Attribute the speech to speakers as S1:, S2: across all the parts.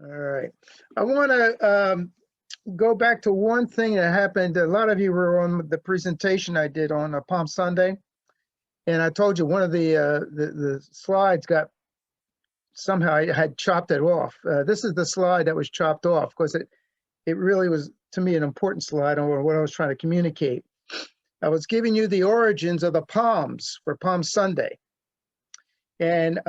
S1: All right. I want to go back to one thing that happened. A lot of you were on the presentation I did on Palm Sunday, and I told you one of the slides got somehow I had chopped it off. This is the slide that was chopped off because it really was to me an important slide on what I was trying to communicate. I was giving you the origins of the palms for Palm Sunday, and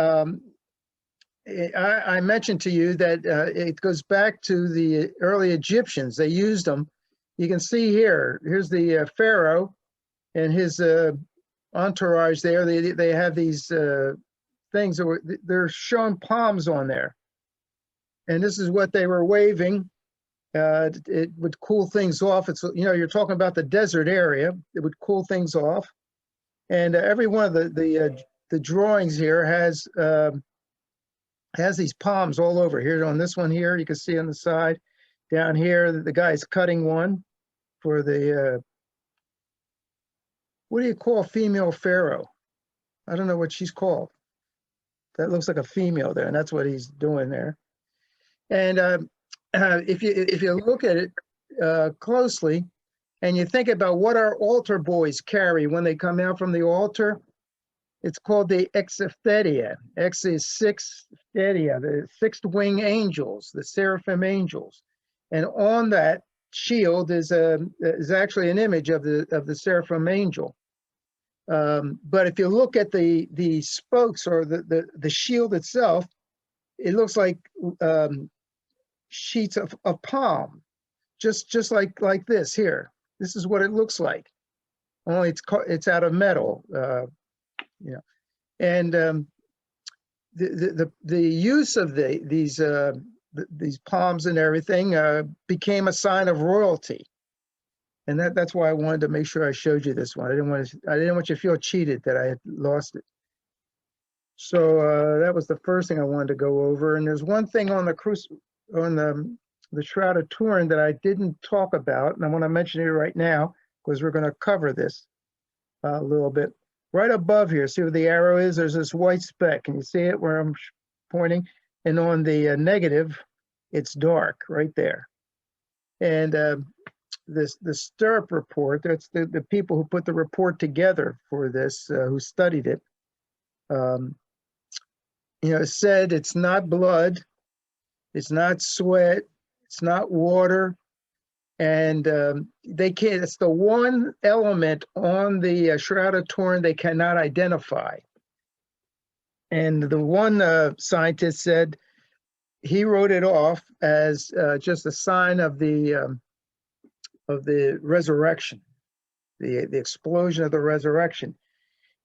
S1: I mentioned to you that it goes back to the early Egyptians. They used them. You can see here's the Pharaoh and his entourage there. They have these things that they're showing palms on there. And this is what they were waving. It would cool things off. It's, you're talking about the desert area. It would cool things off. And every one of the drawings here has these palms all over. Here on this one here, you can see on the side. Down here, the guy's cutting one for the, what do you call female pharaoh? I don't know what she's called. That looks like a female there, and that's what he's doing there. And if you look at it closely, and you think about what our altar boys carry when they come out from the altar, it's called the exophteria. X is six, the sixth wing angels, the seraphim angels, and on that shield is actually an image of the seraphim angel. But if you look at the spokes or the shield itself, it looks like sheets of palm, just like this here. This is what it looks like. Only it's out of metal. And the use of these palms and everything became a sign of royalty, and that's why I wanted to make sure I showed you this one. I didn't want you to feel cheated that I had lost it. So that was the first thing I wanted to go over. And there's one thing on the Shroud of Turin that I didn't talk about, and I want to mention it right now because we're going to cover this a little bit. Right above here, see where the arrow is? There's this white speck. Can you see it where I'm pointing? And on the negative, it's dark right there. And the stirrup report, that's the people who put the report together for this, who studied it, said it's not blood, it's not sweat, it's not water, and they can't. It's the one element on the Shroud of Turin they cannot identify. And the one scientist said he wrote it off as just a sign of the resurrection, the explosion of the resurrection.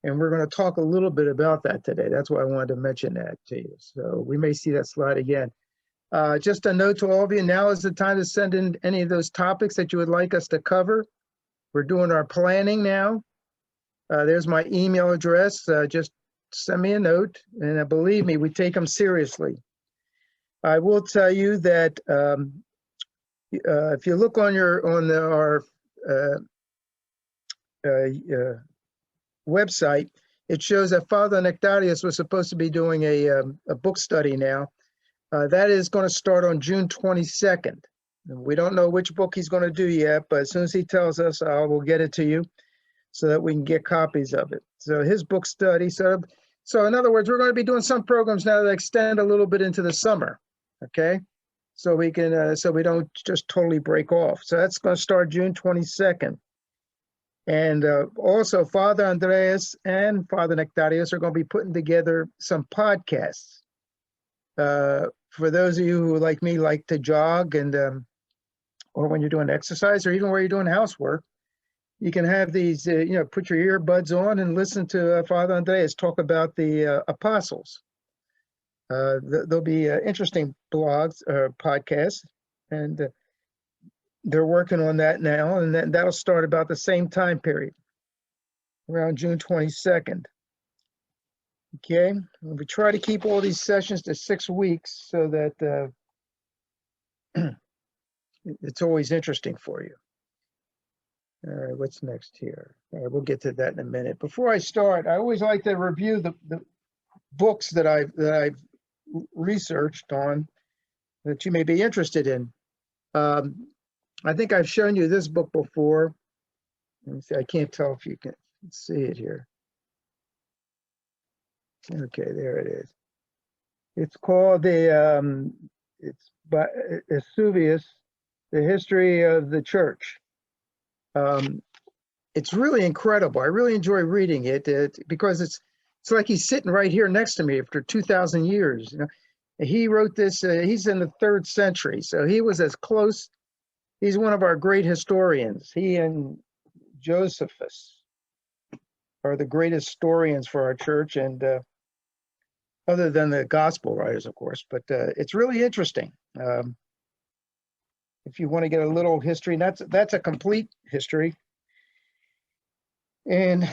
S1: And we're going to talk a little bit about that today. That's why I wanted to mention that to you. So we may see that slide again. Just a note to all of you, now is the time to send in any of those topics that you would like us to cover. We're doing our planning now. There's my email address. Just send me a note, and believe me, we take them seriously. I will tell you that if you look on our website, it shows that Father Nectarius was supposed to be doing a book study now. That is going to start on June 22nd. We don't know which book he's going to do yet, but as soon as he tells us, I will get it to you so that we can get copies of it. So his book study. So in other words, we're going to be doing some programs now that extend a little bit into the summer, okay? So we can, so we don't just totally break off. So that's going to start June 22nd. And also Father Andreas and Father Nectarius are going to be putting together some podcasts. For those of you who, like me, like to jog and or when you're doing exercise or even where you're doing housework, you can have these, put your earbuds on and listen to Father Andreas talk about the apostles. There'll be interesting blogs or podcasts, and they're working on that now, and that'll start about the same time period, around June 22nd. Okay, we try to keep all these sessions to 6 weeks so that it's always interesting for you. All right, what's next here? All right, we'll get to that in a minute. Before I start, I always like to review the books that I've researched on that you may be interested in. I think I've shown you this book before. Let me see, I can't tell if you can see it here. Okay, there it is. It's called it's by Vesuvius, The History of the Church. It's really incredible. I really enjoy reading it, because it's like he's sitting right here next to me after 2,000 years. You know, he wrote this. He's in the 3rd century, so he was as close. He's one of our great historians. He and Josephus are the great historians for our church, and other than the gospel writers, of course. But it's really interesting. If you want to get a little history, and that's a complete history. And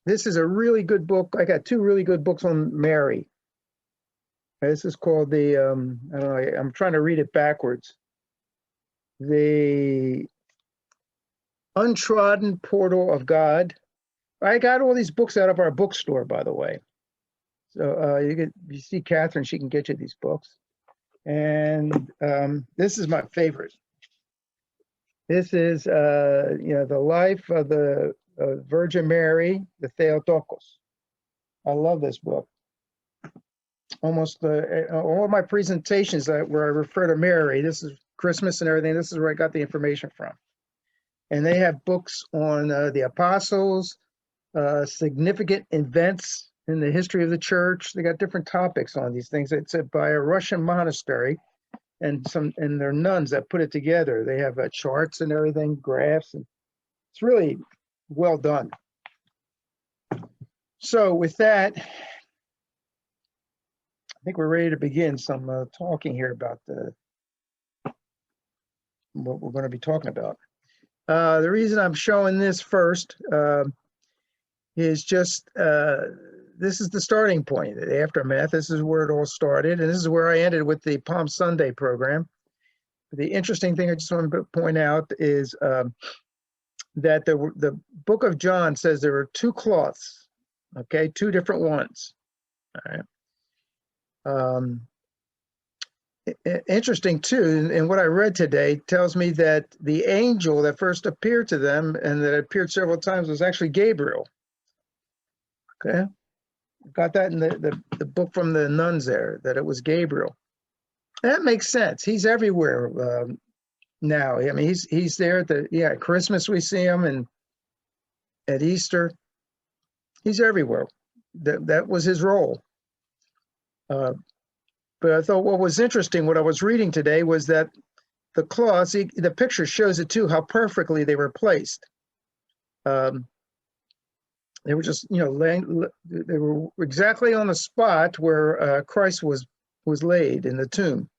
S1: this is a really good book. I got 2 really good books on Mary. This is called the, I don't know, I'm trying to read it backwards. The Untrodden Portal of God. I got all these books out of our bookstore, by the way. So you see Catherine, she can get you these books. And this is my favorite. This is, the life of the Virgin Mary, the Theotokos. I love this book. Almost all my presentations where I refer to Mary, this is Christmas and everything, this is where I got the information from. And they have books on the apostles, significant events in the history of the church. They got different topics on these things. It's by a Russian monastery, and they're nuns that put it together. They have charts and everything, graphs, and it's really well done. So with that, I think we're ready to begin some talking here about what we're going to be talking about. The reason I'm showing this first is just this is the starting point, the aftermath. This is where it all started, and this is where I ended with the Palm Sunday program. The interesting thing I just want to point out is that the book of John says there were 2 cloths, okay, 2 different ones. All right. Interesting too, and what I read today tells me that the angel that first appeared to them and that appeared several times was actually Gabriel. Okay, got that in the book from the nuns there, that it was Gabriel. That makes sense. He's everywhere now. I mean, he's there at Christmas we see him, and at Easter, he's everywhere. That was his role. But I thought what was interesting, what I was reading today, was that the cloths, the picture shows it too, how perfectly they were placed. They were just, they were exactly on the spot where Christ was laid in the tomb.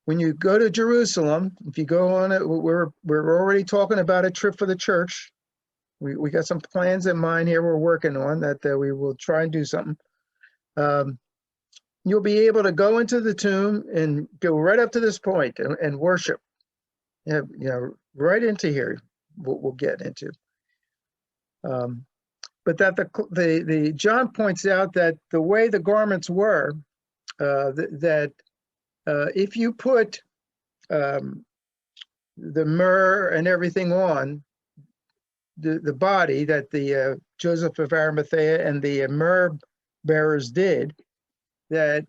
S1: When you go to Jerusalem, if you go on it, we're already talking about a trip for the church. We got some plans in mind here we're working on that we will try and do something. You'll be able to go into the tomb and go right up to this point and worship. Right into here, we'll get into. But that the John points out that the way the garments were, that if you put the myrrh and everything on the body that the Joseph of Arimathea and the myrrh bearers did, that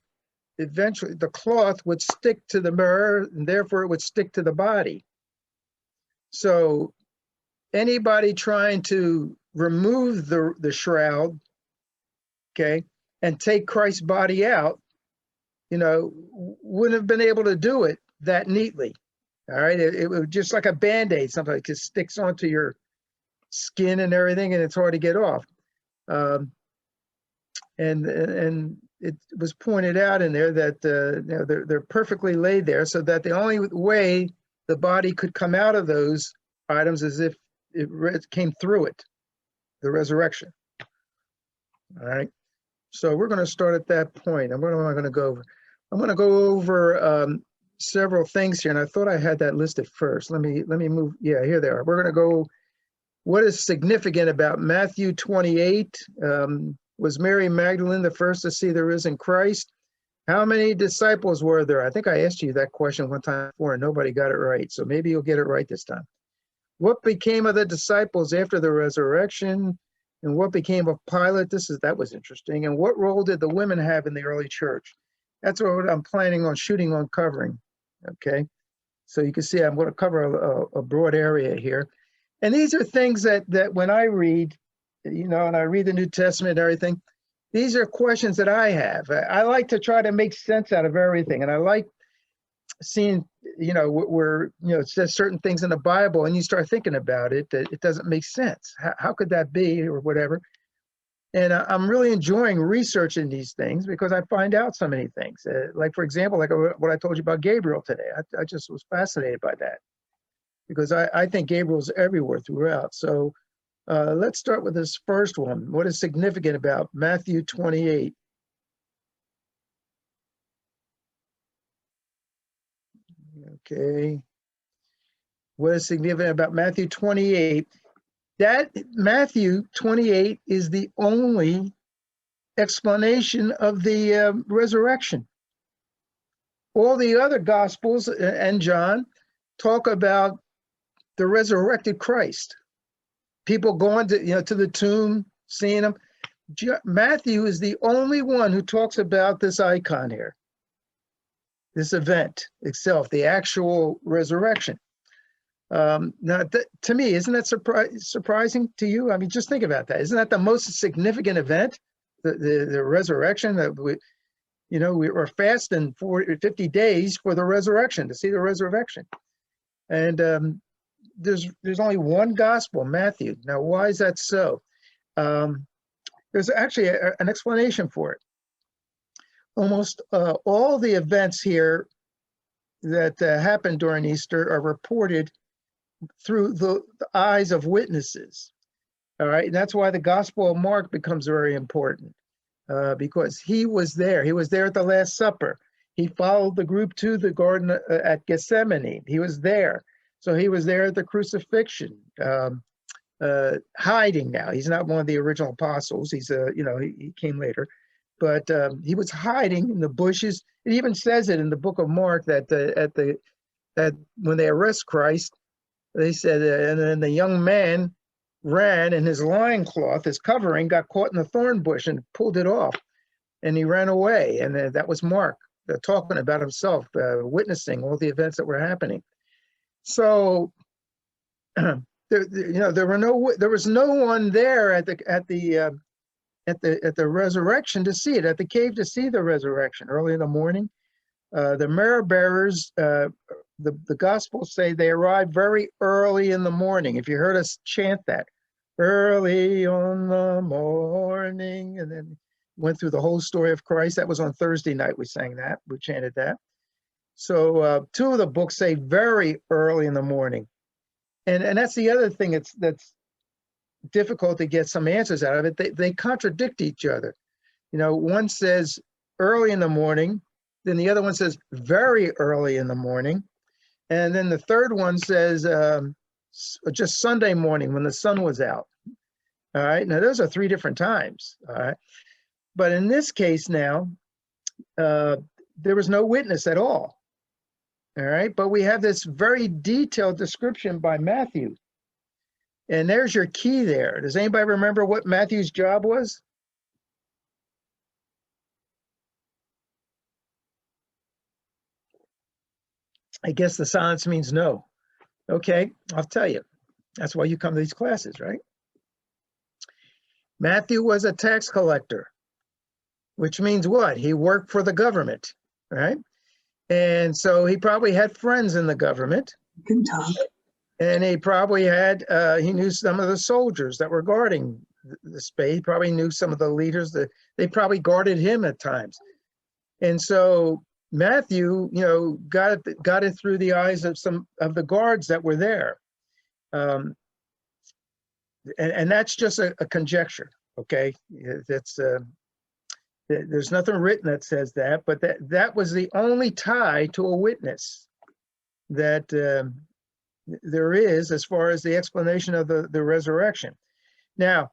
S1: eventually the cloth would stick to the myrrh, and therefore it would stick to the body. So anybody trying to remove the shroud, okay, and take Christ's body out, wouldn't have been able to do it that neatly. All right, it was just like a Band-Aid, something like it sticks onto your skin and everything, and it's hard to get off. And it was pointed out in there that they're perfectly laid there, so that the only way the body could come out of those items is if it came through it, the resurrection. All right, so we're going to start at that point. And what am I going to go over? I'm going to go over several things here, and I thought I had that listed first. Let me move. Yeah, here they are. We're going to go. What is significant about Matthew 28? Was Mary Magdalene the first to see the risen Christ? How many disciples were there? I think I asked you that question one time before and nobody got it right. So maybe you'll get it right this time. What became of the disciples after the resurrection? And what became of Pilate? That was interesting. And what role did the women have in the early church? That's what I'm planning on shooting on covering. Okay. So you can see I'm going to cover a broad area here. And these are things that when I read, and I read the New Testament and everything, these are questions that I have. I like to try to make sense out of everything. And I like seeing, where, it says certain things in the Bible and you start thinking about it, that it doesn't make sense. How could that be or whatever? And I'm really enjoying researching these things because I find out so many things. Like, for example, like what I told you about Gabriel today. I just was fascinated by that because I think Gabriel's everywhere throughout. So let's start with this first one. What is significant about Matthew 28? Okay. What is significant about Matthew 28? That Matthew 28 is the only explanation of the resurrection. All the other Gospels and John talk about the resurrected Christ. People going to the tomb, seeing him. Matthew is the only one who talks about this icon here, this event itself, the actual resurrection. Now, to me, isn't that surprising to you? I mean, just think about that. Isn't that the most significant event, the resurrection? That we were fasting for 50 days for the resurrection, to see the resurrection. And there's only one gospel, Matthew. Now, why is that so? There's actually an explanation for it. Almost all the events here that happened during Easter are reported through the eyes of witnesses. All right, and that's why the Gospel of Mark becomes very important because he was there. He was there at the Last Supper. He followed the group to the garden at Gethsemane. He was there. So he was there at the crucifixion, hiding now. He's not one of the original apostles. He's he came later, but he was hiding in the bushes. It even says it in the book of Mark that that when they arrest Christ, they said, and then the young man ran, and his loincloth, his covering, got caught in the thorn bush and pulled it off, and he ran away. And that was Mark talking about himself, witnessing all the events that were happening. So there was no one there at the resurrection to see it, at the cave to see the resurrection early in the morning. The myrrh bearers, the Gospels say they arrived very early in the morning. If you heard us chant that, early on the morning, and then went through the whole story of Christ. That was on Thursday night. We sang that. We chanted that. So two of the books say very early in the morning. And that's the other thing that's difficult to get some answers out of it. They contradict each other. One says early in the morning, then the other one says very early in the morning. And then the third one says just Sunday morning when the sun was out. All right. Now, those are three different times. All right. But in this case now, there was no witness at all. All right. But we have this very detailed description by Matthew. And there's your key there. Does anybody remember what Matthew's job was? I guess the silence means no. Okay, I'll tell you. That's why you come to these classes, right? Matthew was a tax collector, which means what? He worked for the government, right? And so he probably had friends in the government.
S2: Good talk.
S1: And he probably had, he knew some of the soldiers that were guarding the space. He probably knew some of the leaders that they probably guarded him at times. And so Matthew, got it through the eyes of some of the guards that were there. And that's just a conjecture, okay? That's there's nothing written that says that, but that was the only tie to a witness that there is as far as the explanation of the resurrection. Now,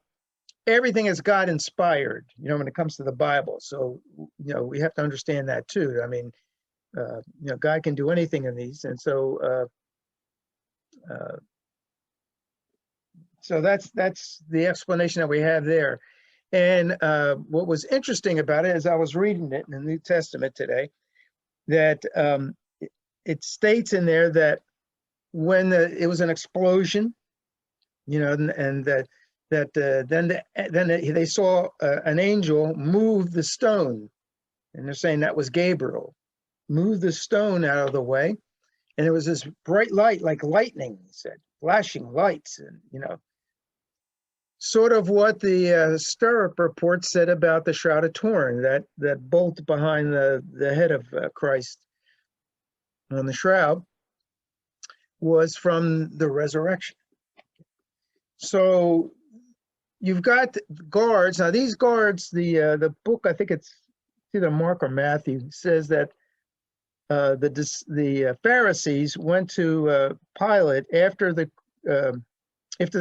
S1: everything is God inspired, when it comes to the Bible. So, we have to understand that too. I mean, God can do anything in these. And so, so that's the explanation that we have there. And what was interesting about it is I was reading it in the New Testament today, that it states in there that when it was an explosion, and that then they saw an angel move the stone, and they're saying that was Gabriel, move the stone out of the way, and it was this bright light like lightning, he said, flashing lights, and sort of what the Stirrup report said about the Shroud of Turin, that bolt behind the head of Christ on the shroud was from the resurrection. So you've got guards. Now these guards, the book, I think it's either Mark or Matthew, says that the Pharisees went to Pilate after they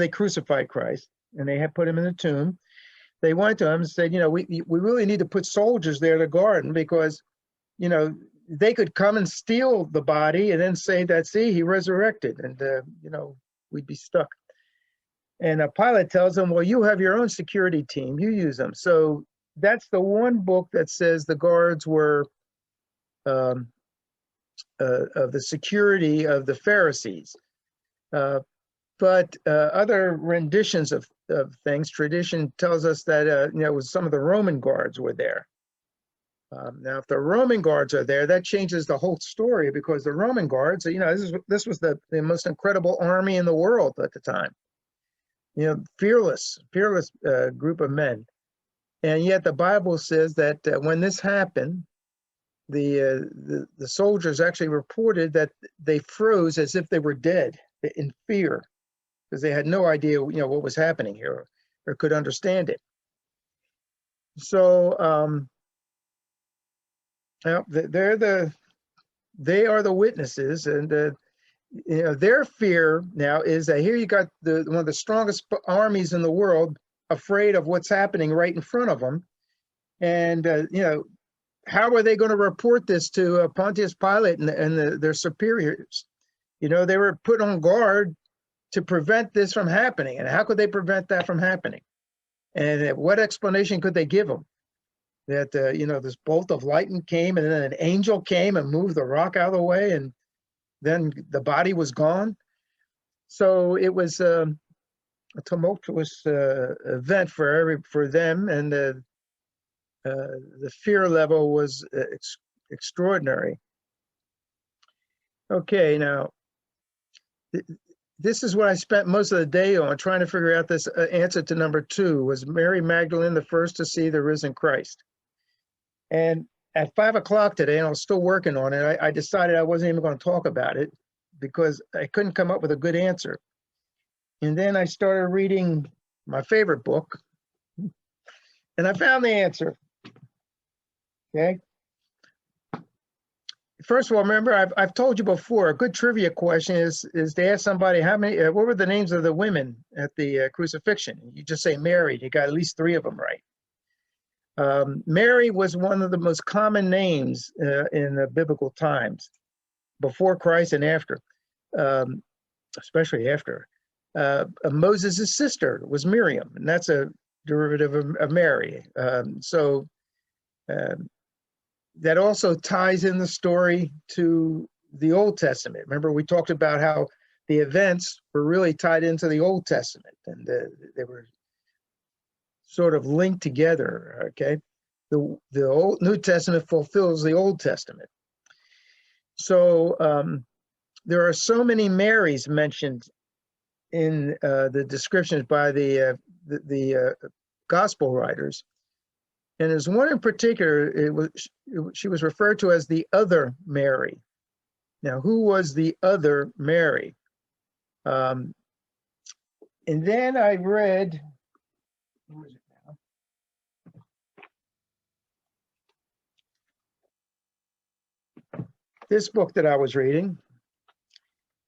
S1: crucified Christ, and they had put him in the tomb. They went to him and said, we really need to put soldiers there to guard him, because they could come and steal the body and then say that, see, he resurrected, and we'd be stuck. And Pilate tells them, well, you have your own security team, you use them. So that's the one book that says the guards were of the security of the Pharisees. But other renditions of things, tradition tells us that it was some of the Roman guards were there. Now, if the Roman guards are there, that changes the whole story, because the Roman guards, this was the most incredible army in the world at the time. Fearless group of men. And yet the Bible says that when this happened, the soldiers actually reported that they froze as if they were dead in fear, because they had no idea, what was happening here, or could understand it. So, they are the witnesses, and their fear now is that here you got one of the strongest armies in the world, afraid of what's happening right in front of them, and how are they going to report this to Pontius Pilate and their superiors? They were put on guard to prevent this from happening, and how could they prevent that from happening? And what explanation could they give them? That this bolt of lightning came, and then an angel came and moved the rock out of the way, and then the body was gone. So it was a tumultuous event for them, and the fear level was extraordinary. Okay, now this is what I spent most of the day on, trying to figure out this answer to number 2. Was Mary Magdalene the first to see the risen Christ? And at 5 o'clock today, and I was still working on it, I decided I wasn't even going to talk about it, because I couldn't come up with a good answer. And then I started reading my favorite book, and I found the answer. Okay. First of all, remember, I've told you before, a good trivia question is to ask somebody what were the names of the women at the crucifixion? You just say Mary, you got at least 3 of them right. Mary was one of the most common names in the biblical times, before Christ and after, especially after. Moses' sister was Miriam, and that's a derivative of Mary. So that also ties in the story to the Old Testament. Remember, we talked about how the events were really tied into the Old Testament, and they were sort of linked together. Okay, the New Testament fulfills the Old Testament. So there are so many Marys mentioned in the descriptions by the gospel writers, and there's one in particular. She was referred to as the other Mary. Now, who was the other Mary? And then I read. Where is it now? This book that I was reading,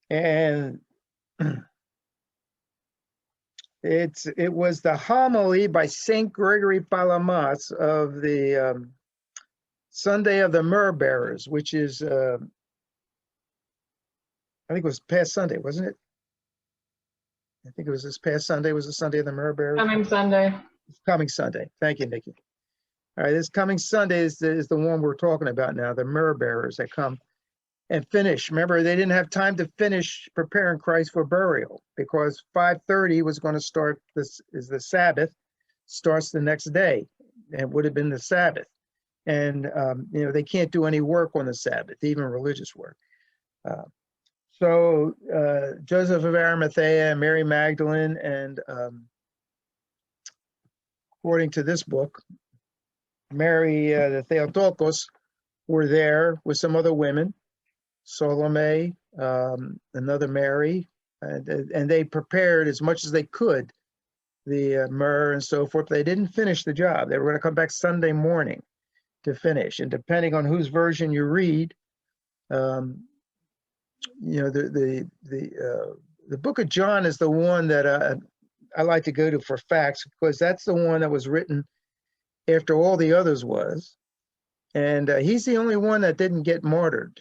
S1: and It was the homily by Saint Gregory Palamas of the Sunday of the Myrrh Bearers, which is I think it was past Sunday, wasn't it? I think it was this past Sunday was the Sunday of the Myrrh Bearers.
S2: Coming Sunday.
S1: It's coming Sunday. Thank you, Nikki. All right, this coming Sunday is the one we're talking about now, the Myrrh Bearers that come and finish. Remember, they didn't have time to finish preparing Christ for burial because 5:30 was going to start. This is the Sabbath, starts the next day, and it would have been the Sabbath. And they can't do any work on the Sabbath, even religious work. So Joseph of Arimathea and Mary Magdalene, and according to this book, Mary, the Theotokos, were there with some other women, Salome, another Mary, and they prepared as much as they could the myrrh and so forth. They didn't finish the job. They were going to come back Sunday morning to finish. And depending on whose version you read, the book of John is the one that I like to go to for facts, because that's the one that was written after all the others was. And he's the only one that didn't get martyred.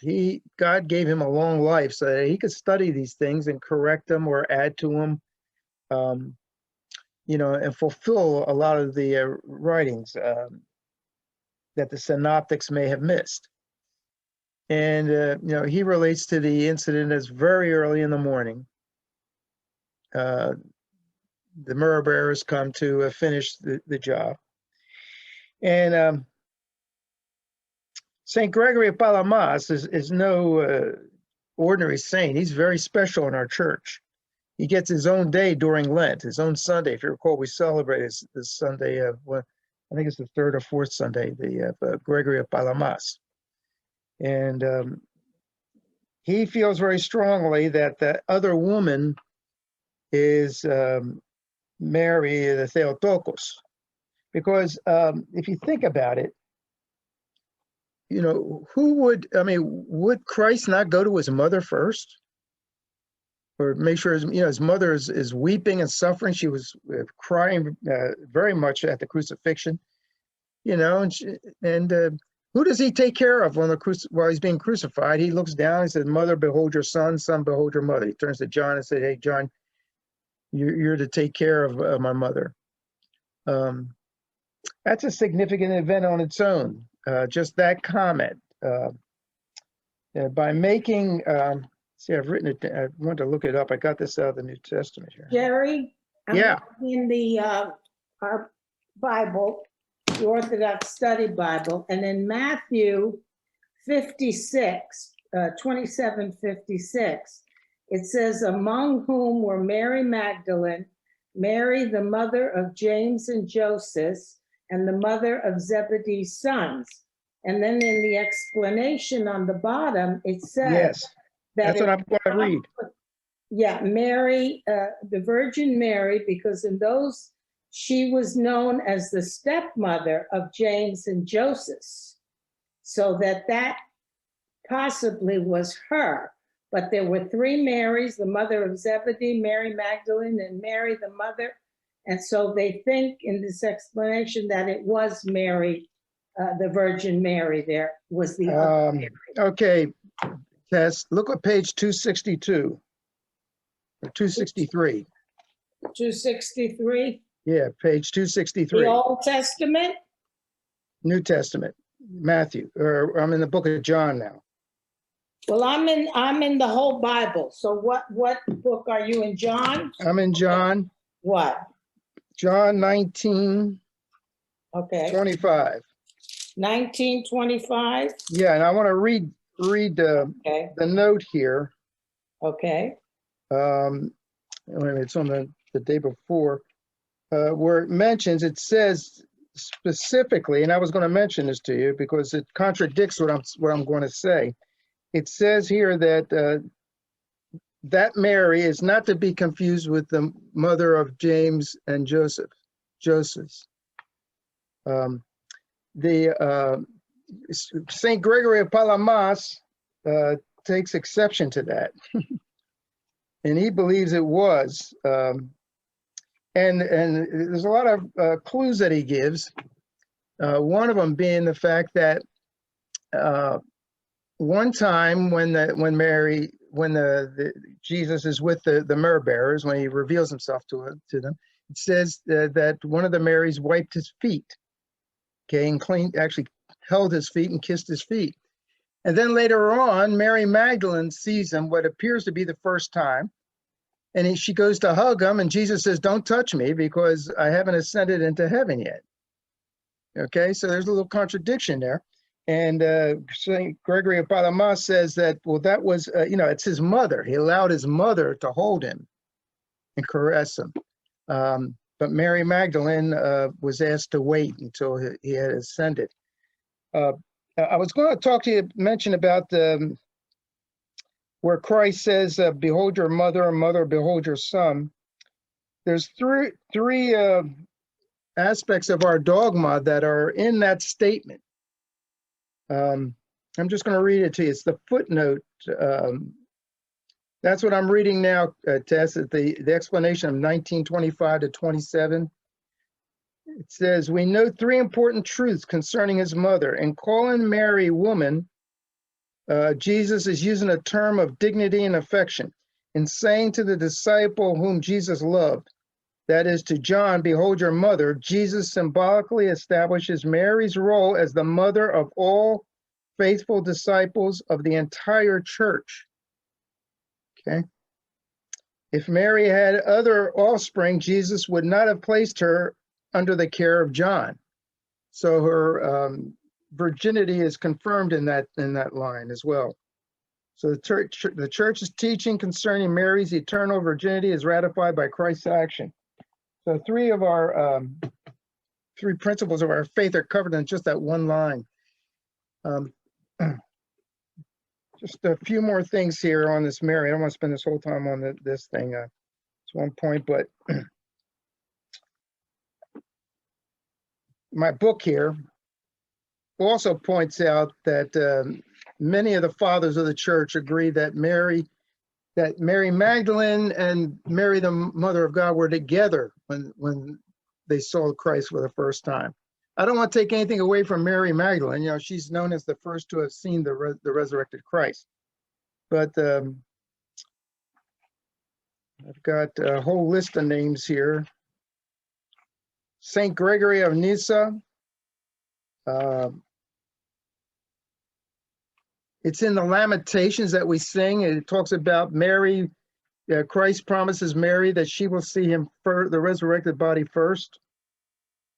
S1: God gave him a long life so that he could study these things and correct them or add to them, and fulfill a lot of the writings that the synoptics may have missed. And, he relates to the incident as very early in the morning. The myrrh bearers come to finish the job. And St. Gregory of Palamas is no ordinary saint. He's very special in our church. He gets his own day during Lent, his own Sunday. If you recall, we celebrate this Sunday of, I think it's the third or fourth Sunday, the Gregory of Palamas. And he feels very strongly that the other woman is Mary, the Theotokos. Because if you think about it, would Christ not go to his mother first? Or make sure his mother is weeping and suffering. She was crying very much at the crucifixion, and who does he take care of while he's being crucified? He looks down and says, "Mother, behold your son, son, behold your mother." He turns to John and says, "Hey, John, you're to take care of my mother." That's a significant event on its own. Just that comment. By making, I've written it. I wanted to look it up. I got this out of the New Testament here.
S3: Gerry,
S1: Yeah.
S3: in the our Bible, the Orthodox Study Bible, and in Matthew 56, 27:56, it says, "Among whom were Mary Magdalene, Mary the mother of James and Joseph, and the mother of Zebedee's sons." And then in the explanation on the bottom, it says,
S1: Yes, that's what I'm going to read.
S3: Yeah, Mary, the Virgin Mary, because in those, she was known as the stepmother of James and Joseph. So that possibly was her. But there were three Marys, the mother of Zebedee, Mary Magdalene, and Mary the mother. And so they think in this explanation that it was Mary, the Virgin Mary there was the other Mary.
S1: Okay, Tess, look at page 262 or 263.
S3: 263,
S1: Yeah, page 263.
S3: the Old Testament?
S1: New Testament, Matthew, or I'm in the book of John now.
S3: Well, I'm in the whole Bible. So what book are you in, John?
S1: I'm in John.
S3: What?
S1: John 19,
S3: Okay.
S1: 25.
S3: 1925.
S1: Yeah, and I want to read
S3: Okay.
S1: the note here.
S3: Okay.
S1: It's on the day before, where it mentions, it says specifically, and I was going to mention this to you because it contradicts what I'm going to say. It says here that that Mary is not to be confused with the mother of James and Joseph. Saint Gregory of Palamas takes exception to that, and he believes it was And there's a lot of clues that he gives. One of them being the fact that one time when Jesus is with the myrrh bearers, when he reveals himself to them, it says that one of the Marys wiped his feet, okay, and actually held his feet and kissed his feet. And then later on, Mary Magdalene sees him, what appears to be the first time, and she goes to hug him, and Jesus says, "Don't touch me because I haven't ascended into heaven yet." Okay, so there's a little contradiction there. And St. Gregory of Palamas says that, well, that was, it's his mother. He allowed his mother to hold him and caress him. But Mary Magdalene was asked to wait until he had ascended. I was going to mention about where Christ says, "Behold your mother, and mother, behold your son." There's three aspects of our dogma that are in that statement. I'm just going to read it to you. It's the footnote. That's what I'm reading now, Tess, at the explanation of 1925 to 27. It says, "We note three important truths concerning his mother. In calling Mary woman, Jesus is using a term of dignity and affection. In saying to the disciple whom Jesus loved, that is to John, 'Behold your mother,' Jesus symbolically establishes Mary's role as the mother of all faithful disciples of the entire church." Okay. If Mary had other offspring, Jesus would not have placed her under the care of John. So her virginity is confirmed in that line as well. So the church's teaching concerning Mary's eternal virginity is ratified by Christ's action. So three of our three principles of our faith are covered in just that one line. Just a few more things here on this Mary. I don't want to spend this whole time on this thing. It's one point, but my book here also points out that many of the fathers of the church agree that Mary Magdalene and Mary, the Mother of God, were together when they saw Christ for the first time. I don't want to take anything away from Mary Magdalene. She's known as the first to have seen the resurrected Christ. But I've got a whole list of names here. St. Gregory of Nisa. It's in the Lamentations that we sing. It talks about Mary. Christ promises Mary that she will see him, the resurrected body first.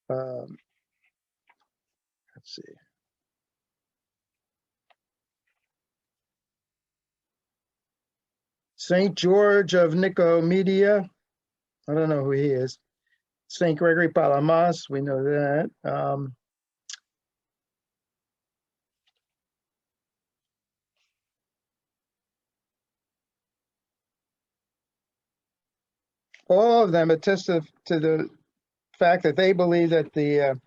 S1: Let's see. St. George of Nicomedia. I don't know who he is. St. Gregory Palamas, we know that. All of them attest to the fact that they believe that the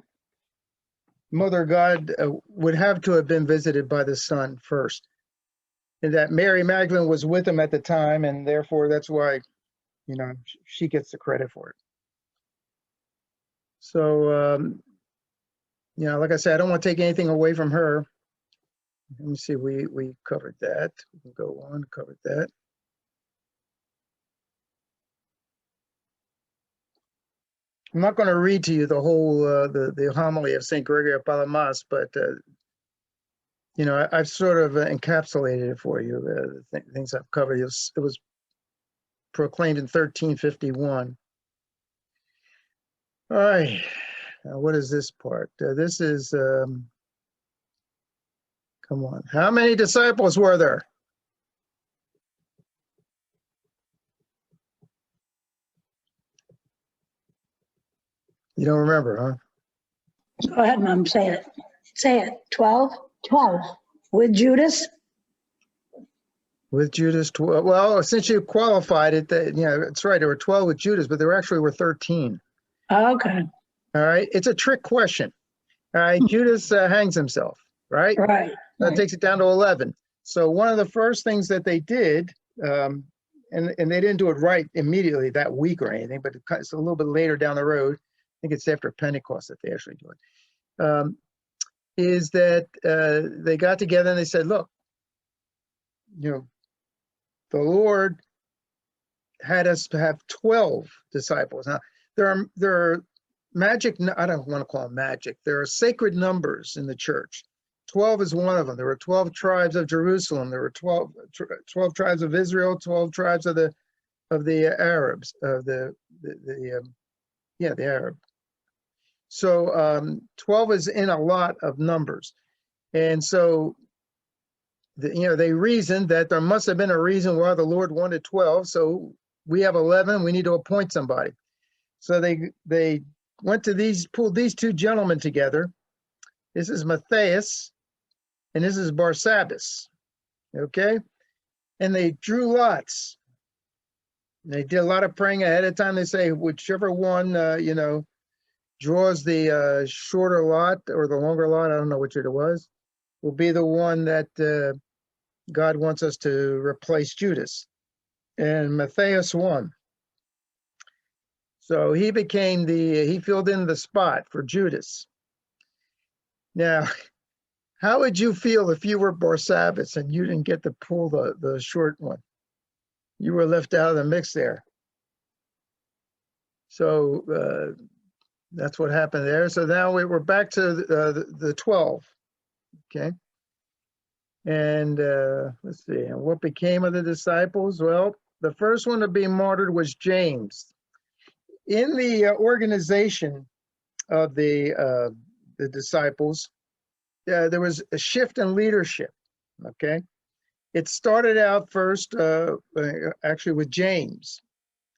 S1: Mother of God would have to have been visited by the Son first, and that Mary Magdalene was with him at the time, and therefore that's why, she gets the credit for it. So, like I said, I don't want to take anything away from her. Let me see, we covered that. We can go on, covered that. I'm not going to read to you the whole the homily of St. Gregory of Palamas, but I've sort of encapsulated it for you. The things I've covered. It was proclaimed in 1351. All right, now what is this part? This is come on. How many disciples were there? You don't remember, huh?
S2: Go ahead, Mom, say it. Say it. 12? 12. With Judas?
S1: With Judas, 12. Well, since you qualified it, it's right. There were 12 with Judas, but there actually were 13.
S2: Okay.
S1: All right. It's a trick question. All right. Judas hangs himself, right?
S2: Right.
S1: That takes it down to 11. So one of the first things that they did, and and they didn't do it right immediately that week or anything, but it's a little bit later down the road. I think it's after Pentecost that they actually do it. Is that they got together and they said, look, the Lord had us to have 12 disciples. Now, there are magic, I don't want to call them magic. There are sacred numbers in the church. 12 is one of them. There were 12 tribes of Jerusalem. There were 12 tribes of Israel, 12 tribes of the Arabs, the Arab. So 12 is in a lot of numbers. And so, they reasoned that there must have been a reason why the Lord wanted 12. So we have 11, we need to appoint somebody. So they went to pulled these two gentlemen together. This is Matthias and this is Barsabbas. Okay. And they drew lots. They did a lot of praying ahead of time. They say, whichever one, draws the shorter lot or the longer lot, I don't know which it was, will be the one that God wants us to replace Judas. And Matthias won. So he filled in the spot for Judas. Now, how would you feel if you were Barsabbas and you didn't get to pull the short one? You were left out of the mix there. So that's what happened there. So now we're back to the 12. Okay. And let's see. And what became of the disciples? Well, the first one to be martyred was James. In the organization of the disciples, there was a shift in leadership. Okay. It started out first actually with James.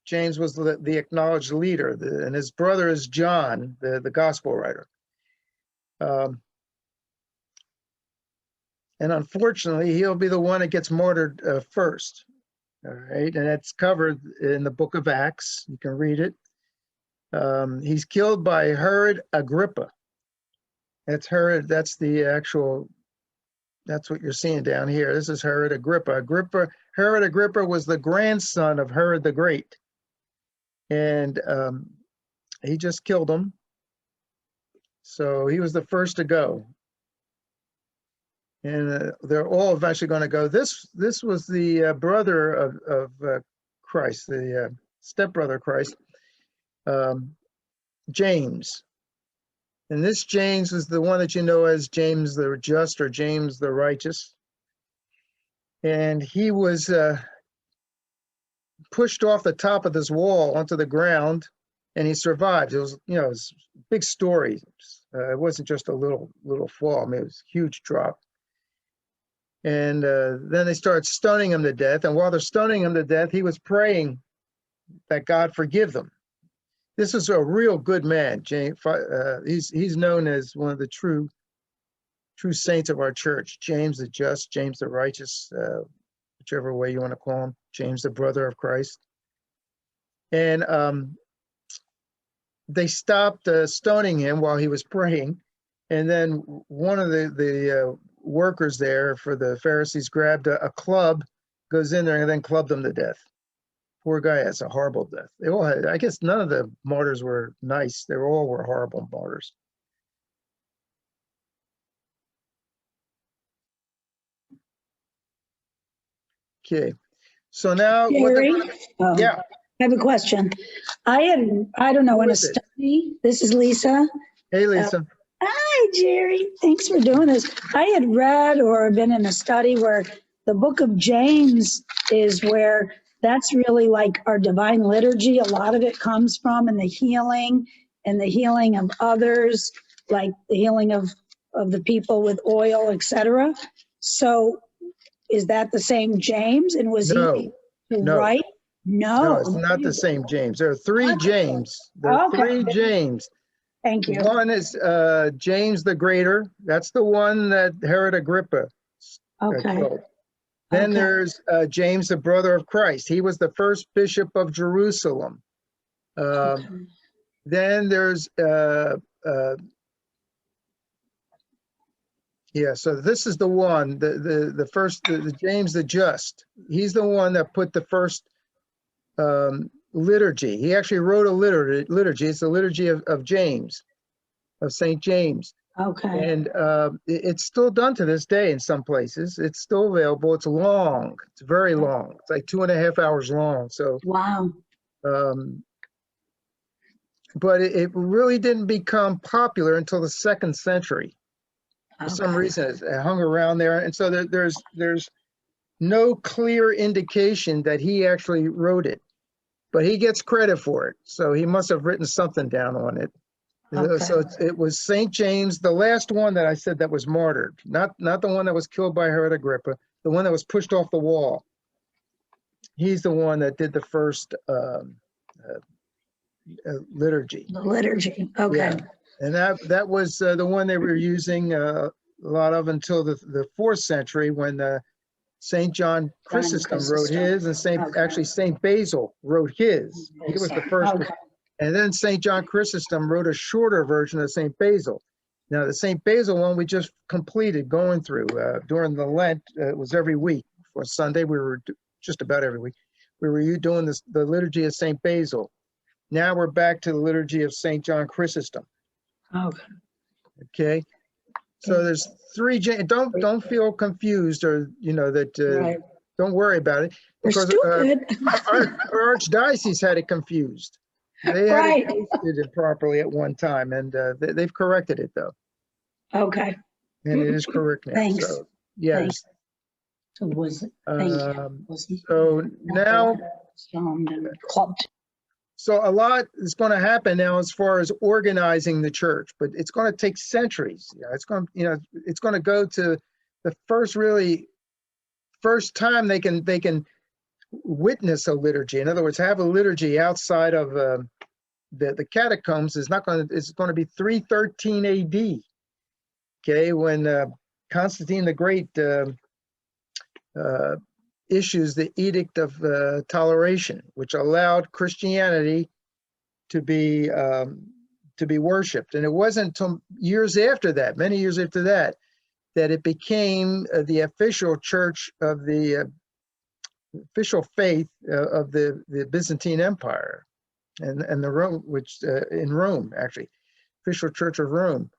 S1: James was the acknowledged leader, and his brother is John, the gospel writer. And unfortunately, he'll be the one that gets martyred first. All right, and that's covered in the book of Acts. You can read it. He's killed by Herod Agrippa. That's Herod. That's what you're seeing down here. This is Herod Agrippa. Herod Agrippa was the grandson of Herod the Great. And he just killed him. So he was the first to go. And they're all eventually going to go. This was the brother of Christ, the stepbrother of Christ, James. And this James is the one that you know as James the Just or James the Righteous. And he was pushed off the top of this wall onto the ground, and he survived. It was, it was a big story. It wasn't just a little fall. I mean, it was a huge drop. And then they started stoning him to death. And while they're stoning him to death, he was praying that God forgive them. This is a real good man. James, he's known as one of the true saints of our church. James the Just, James the Righteous, whichever way you want to call him. James the brother of Christ. And they stopped stoning him while he was praying. And then one of the workers there for the Pharisees grabbed a club, goes in there and then clubbed him to death. Poor guy has a horrible death. They all had, I guess none of the martyrs were nice. They all were horrible martyrs. Okay. So now,
S2: Gerry,
S1: yeah.
S2: I have a question. I don't know, in a study, this is Lisa.
S1: Hey, Lisa.
S2: Hi, Gerry. Thanks for doing this. I had read or been in a study where the book of James is where that's really like our divine liturgy. A lot of it comes from, and the healing of others, like the healing of the people with oil, etc. So is that the same James? And was he right?
S1: No, it's not the same James. There are three James. There are three James.
S2: Thank you.
S1: One is James the Greater. That's the one that Herod Agrippa killed. Then there's James, the brother of Christ. He was the first bishop of Jerusalem. Then there's so this is the one, the first, the James the Just. He's the one that put the first liturgy. He actually wrote a liturgy. It's the liturgy of James, of St. James.
S2: Okay.
S1: And it's still done to this day in some places. It's still available. It's long. It's very long. It's like 2.5 hours long. So,
S2: Wow.
S1: but it really didn't become popular until the 2nd century. For some
S2: Okay.
S1: reason, it hung around there. And so there's no clear indication that he actually wrote it, but he gets credit for it. So he must have written something down on it.
S2: Okay.
S1: So it was St. James, the last one that I said that was martyred, not the one that was killed by Herod Agrippa, the one that was pushed off the wall. He's the one that did the first liturgy.
S2: The liturgy. Okay.
S1: Yeah. And that was the one they were using a lot of until the 4th century when St. John Chrysostom wrote his, and actually St. Basil wrote his. He was the first one. And then St. John Chrysostom wrote a shorter version of St. Basil. Now, the St. Basil one we just completed going through during the Lent. It was every week. For Sunday, we were just about every week. We were doing the liturgy of St. Basil. Now we're back to the liturgy of St. John Chrysostom.
S2: Okay.
S1: Okay. So there's 3. Don't feel confused or that.
S2: Right.
S1: Don't worry about it
S2: We're
S1: because
S2: stupid.
S1: our archdiocese had it confused. They had
S2: Right.
S1: it posted properly at one time, and they've corrected it though,
S2: Okay.
S1: and it is correct now.
S2: Thanks.
S1: So yes.
S2: Thanks. So was it? Thank you. Was he?
S1: So now,
S2: And clubbed.
S1: so a lot is going to happen now as far as organizing the church, but it's going to take centuries. It's going to go to the first time they can witness a liturgy. In other words, have a liturgy outside of the catacombs is it's going to be 313 AD. Okay, when Constantine the Great issues the Edict of Toleration, which allowed Christianity to be worshipped. And it wasn't until years after that, many years after that, that it became the official church of the official faith of the Byzantine Empire and the Rome, which in Rome, actually, official church of Rome.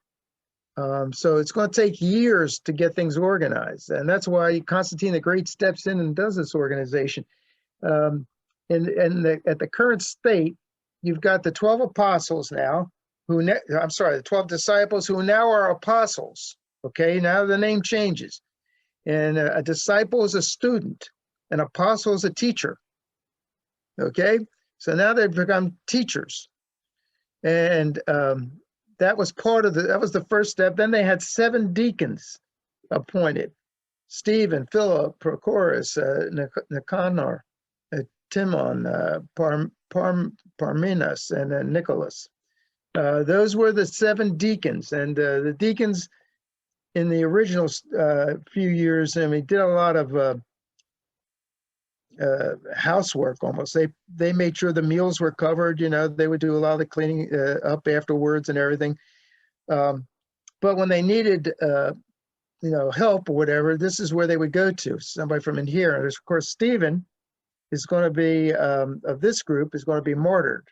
S1: So it's going to take years to get things organized. And that's why Constantine the Great steps in and does this organization. At the current state, you've got the 12 apostles now, the 12 disciples who now are apostles. Okay, now the name changes. And a disciple is a student. An apostle is a teacher. Okay, so now they've become teachers. And that was the first step. Then they had 7 deacons appointed: Stephen, Philip, Prochorus, Nicanor, Timon, Parmenas, and Nicholas. Those were the 7 deacons. And the deacons in the original few years, did a lot of housework almost. They made sure the meals were covered. They would do a lot of the cleaning up afterwards and everything. But when they needed help or whatever, this is where they would go to, somebody from in here. And of course, Stephen is going to be of this group is going to be martyred.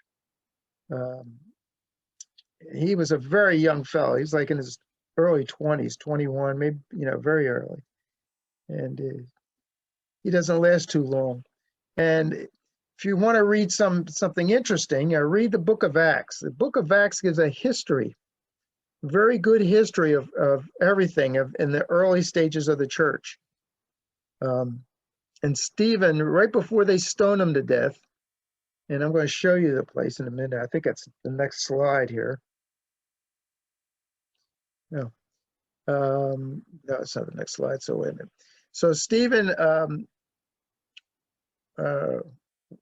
S1: He was a very young fellow. He's like in his early 20s, 21, maybe very early, and he doesn't last too long. And if you want to read something interesting, read the Book of Acts. The Book of Acts gives a history, very good history of everything in the early stages of the church. And Stephen, right before they stoned him to death, and I'm going to show you the place in a minute. I think that's the next slide here. No, it's not the next slide. So wait a minute. So Stephen,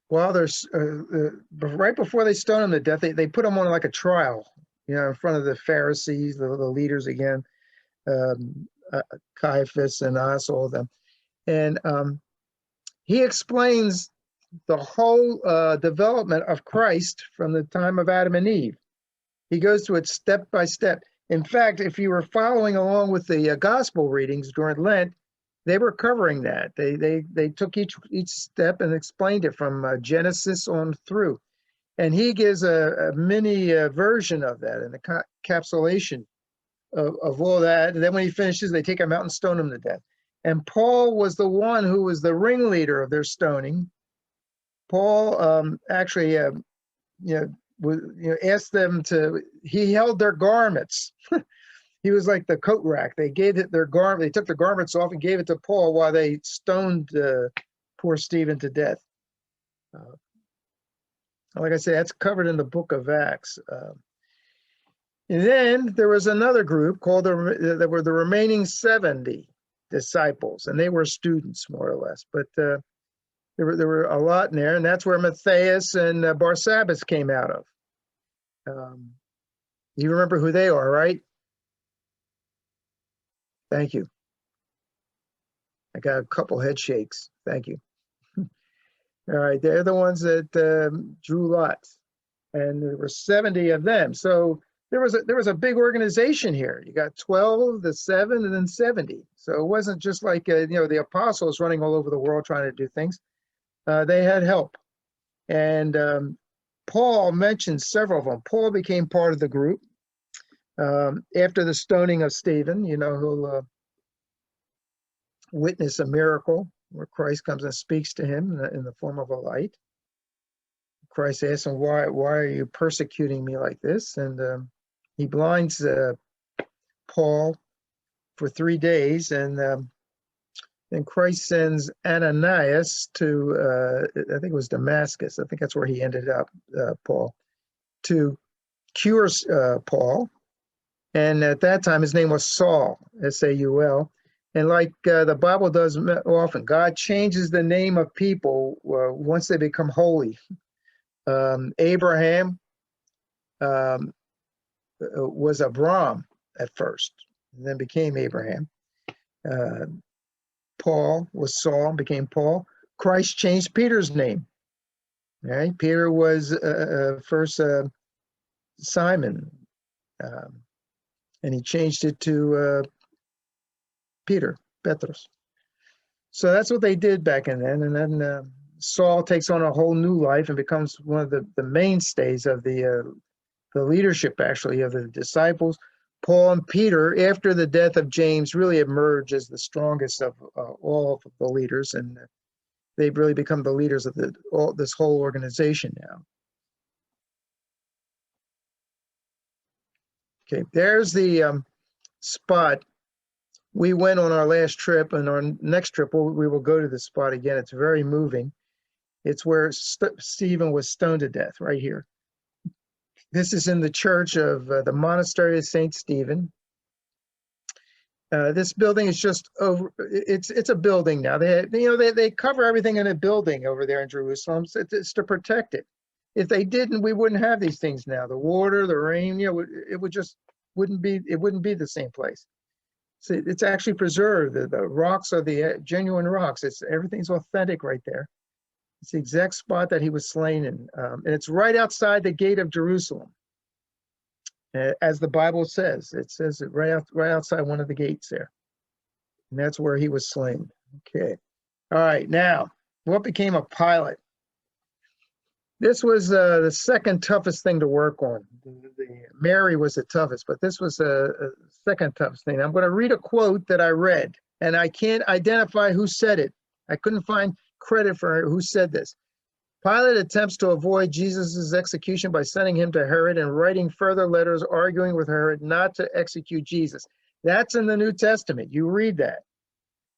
S1: while there's right before they stone him to death, they put him on like a trial, in front of the Pharisees, the leaders again, Caiaphas and us, all of them, and he explains the whole development of Christ from the time of Adam and Eve. He goes through it step by step. In fact, if you were following along with the gospel readings during Lent, they were covering that. They took each step and explained it from Genesis on through. And he gives a mini version of that and a encapsulation of all that. And then when he finishes, they take him out and stone him to death. And Paul was the one who was the ringleader of their stoning. Paul actually, asked them to. He held their garments. He was like the coat rack. They gave it their garment. They took the garments off and gave it to Paul while they stoned poor Stephen to death. Like I said, that's covered in the book of Acts. And then there was another group called that were the remaining 70 disciples, and they were students more or less. But there were a lot in there, and that's where Matthias and Barsabbas came out of. You remember who they are, right? Thank you. I got a couple head shakes. Thank you. All right, they're the ones that drew lots, and there were 70 of them. So there was a big organization here. You got 12, the 7, and then 70. So it wasn't just like the apostles running all over the world trying to do things. They had help, and Paul mentioned several of them. Paul became part of the group after the stoning of Stephen. He'll witness a miracle where Christ comes and speaks to him in the form of a light. Christ asks him, why are you persecuting me like this? And he blinds Paul for 3 days, and then Christ sends Ananias to, I think it was Damascus. I think that's where he ended up, Paul, to cure Paul. And at that time, his name was Saul, S-A-U-L. And like the Bible does often, God changes the name of people once they become holy. Abraham was Abram at first, and then became Abraham. Paul was Saul, became Paul. Christ changed Peter's name. Right? Peter was first Simon, and he changed it to Peter, Petros. So that's what they did back in then. And then Saul takes on a whole new life and becomes one of the mainstays of the leadership, actually, of the disciples. Paul and Peter, after the death of James, really emerge as the strongest of all of the leaders, and they've really become the leaders of this whole organization now. Okay, there's the spot. We went on our last trip, and our next trip, we will go to the spot again. It's very moving. It's where Stephen was stoned to death, right here. This is in the church of the Monastery of St. Stephen. This building is just over. It's a building now. They cover everything in a building over there in Jerusalem. So it's to protect it. If they didn't, we wouldn't have these things now. The water, the rain, it wouldn't be the same place. So it's actually preserved. The rocks are the genuine rocks. Everything's authentic right there. It's the exact spot that he was slain in. And it's right outside the gate of Jerusalem. As the Bible says, it says it right outside one of the gates there. And that's where he was slain. Okay. All right. Now, what became of Pilate? This was the second toughest thing to work on. Mary was the toughest, but this was a second toughest thing. I'm going to read a quote that I read, and I can't identify who said it. I couldn't find credit for who said this. Pilate attempts to avoid Jesus' execution by sending him to Herod and writing further letters arguing with Herod not to execute Jesus. That's in the New Testament. You read that.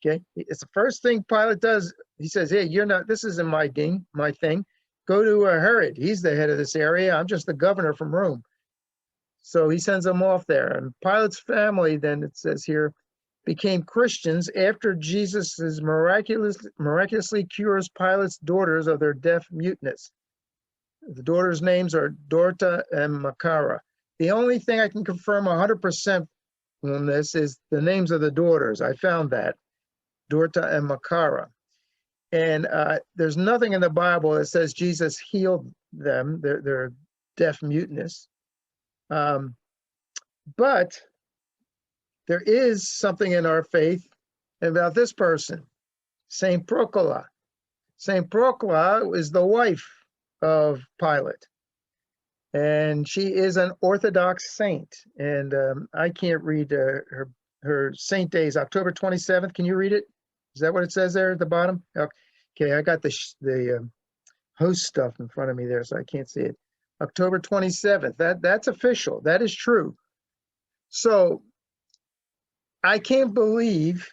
S1: Okay? It's the first thing Pilate does. He says, hey, this isn't my thing. Go to Herod. He's the head of this area. I'm just the governor from Rome. So he sends them off there. And Pilate's family, then it says here, became Christians after Jesus miraculously cures Pilate's daughters of their deaf muteness. The daughters' names are Dorta and Makara. The only thing I can confirm 100% on this is the names of the daughters. I found that, Dorta and Makara. And there's nothing in the Bible that says Jesus healed them, their deaf muteness. But there is something in our faith about this person, Saint Procula. Saint Procula is the wife of Pilate, and she is an Orthodox saint. And I can't read her saint days. October 27th. Can you read it? Is that what it says there at the bottom? Okay, I got the host stuff in front of me there, so I can't see it. October 27th. That's official. That is true. So I can't believe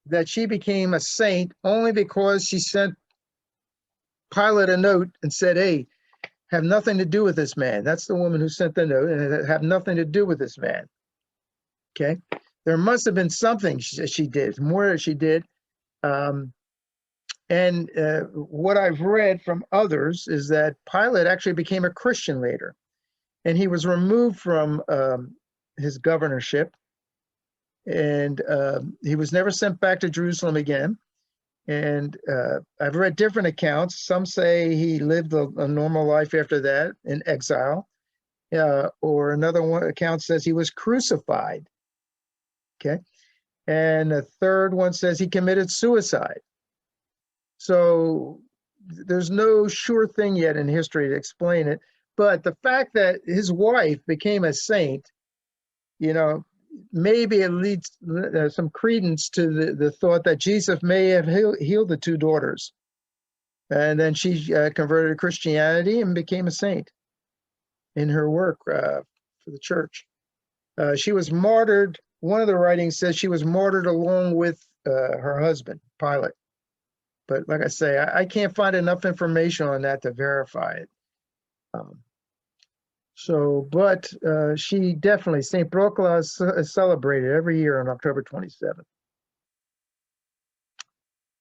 S1: that she became a saint only because she sent Pilate a note and said, hey, have nothing to do with this man. That's the woman who sent the note, and have nothing to do with this man. Okay. There must have been something she did, more that she did. And what I've read from others is that Pilate actually became a Christian later, and he was removed from his governorship, and he was never sent back to Jerusalem again. And I've read different accounts. Some say he lived a normal life after that in exile, or another one account says he was crucified. Okay, and a third one says he committed suicide. So there's no sure thing yet in history to explain it. But the fact that his wife became a saint, maybe it leads some credence to the thought that Jesus may have healed the two daughters. And then she converted to Christianity and became a saint in her work for the church. She was martyred. One of the writings says she was martyred along with her husband, Pilate. But like I say, I can't find enough information on that to verify it. But she definitely, St. Procula is celebrated every year on October 27th.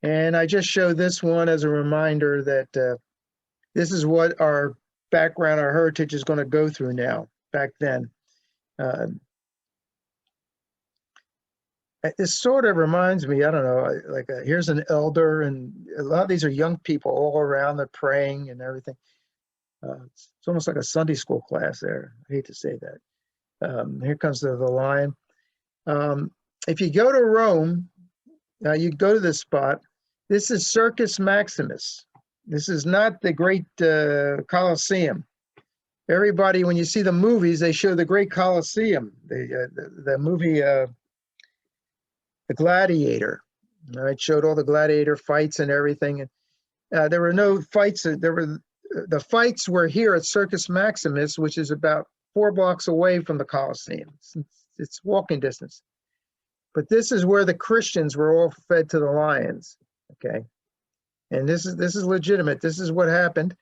S1: And I just show this one as a reminder that this is what our background, our heritage is going to go through now. Back then. It sort of reminds me, I don't know, like here's an elder, and a lot of these are young people all around, they're praying and everything. It's almost like a Sunday school class there. I hate to say that. Here comes the lion. If you go to Rome, you go to this spot. This is Circus Maximus. This is not the great Colosseum. Everybody, when you see the movies, they show the great Colosseum. The movie, The Gladiator. It showed all the gladiator fights and everything. And there were no fights. The fights were here at Circus Maximus, which is about 4 blocks away from the Colosseum. It's walking distance. But this is where the Christians were all fed to the lions. Okay, and this is legitimate. This is what happened.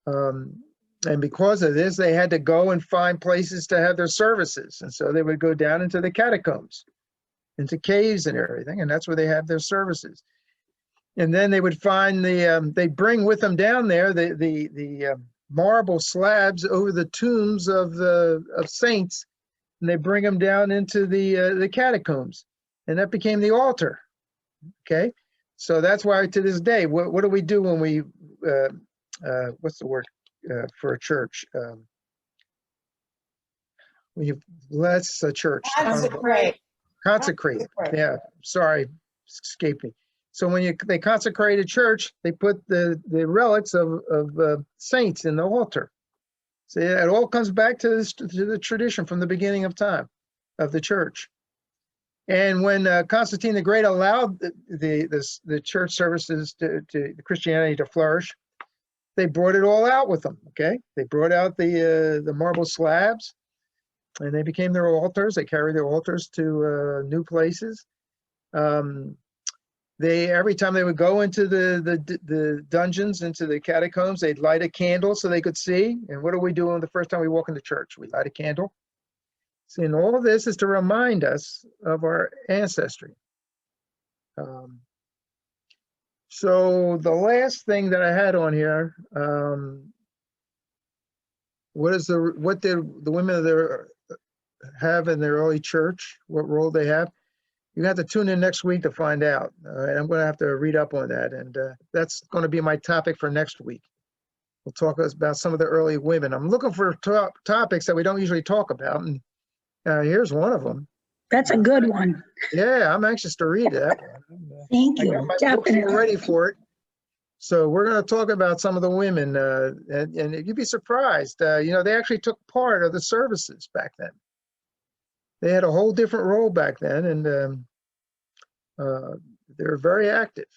S1: And because of this, they had to go and find places to have their services, and so they would go down into the catacombs, into caves and everything, and that's where they have their services. And then they would find they bring with them down there the marble slabs over the tombs of saints, and they bring them down into the catacombs, and that became the altar. Okay, so that's why to this day, what do we do when we what's the word for a church? When you bless a church,
S4: Consecrate.
S1: Consecrate. Yeah, sorry, escaped me. So when they consecrate a church, they put the relics of saints in the altar. So it all comes back to the tradition from the beginning of time of the church. And when Constantine the Great allowed the church services to Christianity to flourish, they brought it all out with them. Okay, they brought out the marble slabs, and they became their altars. They carried their altars to new places. Every time they would go into the dungeons, into the catacombs, they'd light a candle so they could see. And what do we do the first time we walk into church? We light a candle. See, and all of this is to remind us of our ancestry. So the last thing that I had on here, what did the women there have in their early church? What role they have? You have to tune in next week to find out. And I'm going to have to read up on that. And that's going to be my topic for next week. We'll talk about some of the early women. I'm looking for topics that we don't usually talk about. And here's one of them.
S2: That's a good one.
S1: Yeah, I'm anxious to read that one.
S2: Thank
S1: I got
S2: you.
S1: my
S2: Definitely.
S1: bookstore ready for it. So we're going to talk about some of the women, and you'd be surprised. You know, they actually took part of the services back then. They had a whole different role back then, and they were very active.